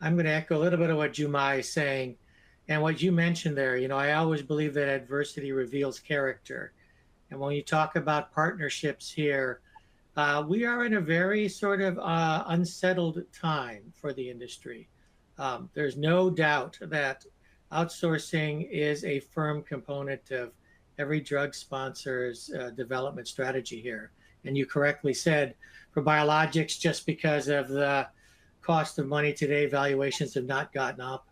I'm going to echo a little bit of what Jumai is saying and what you mentioned there. I always believe that adversity reveals character. And when you talk about partnerships here, we are in a very sort of unsettled time for the industry. There's no doubt that outsourcing is a firm component of every drug sponsor's development strategy here. And you correctly said for biologics, just because of the cost of money today, valuations have not gotten up.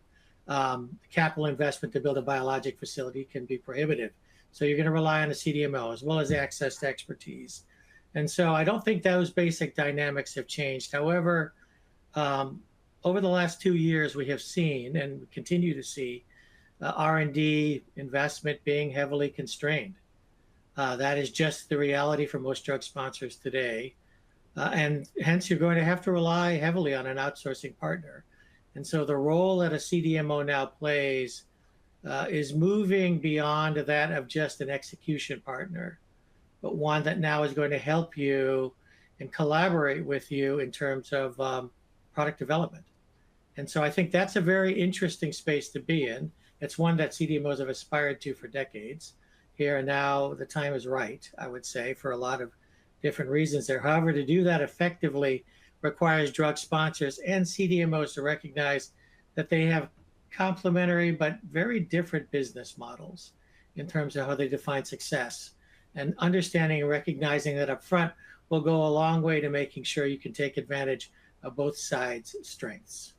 Capital investment to build a biologic facility can be prohibitive. So you're going to rely on a CDMO as well as access to expertise. And so I don't think those basic dynamics have changed. However, over the last 2 years, we have seen and continue to see R&D investment being heavily constrained. That is just the reality for most drug sponsors today. And hence, you're going to have to rely heavily on an outsourcing partner. And so the role that a CDMO now plays is moving beyond that of just an execution partner, but one that now is going to help you and collaborate with you in terms of product development. And so I think that's a very interesting space to be in. It's one that CDMOs have aspired to for decades. Here and now, the time is right, I would say, for a lot of different reasons there. However, to do that effectively requires drug sponsors and CDMOs to recognize that they have complementary but very different business models in terms of how they define success. And understanding and recognizing that up front will go a long way to making sure you can take advantage of both sides' strengths.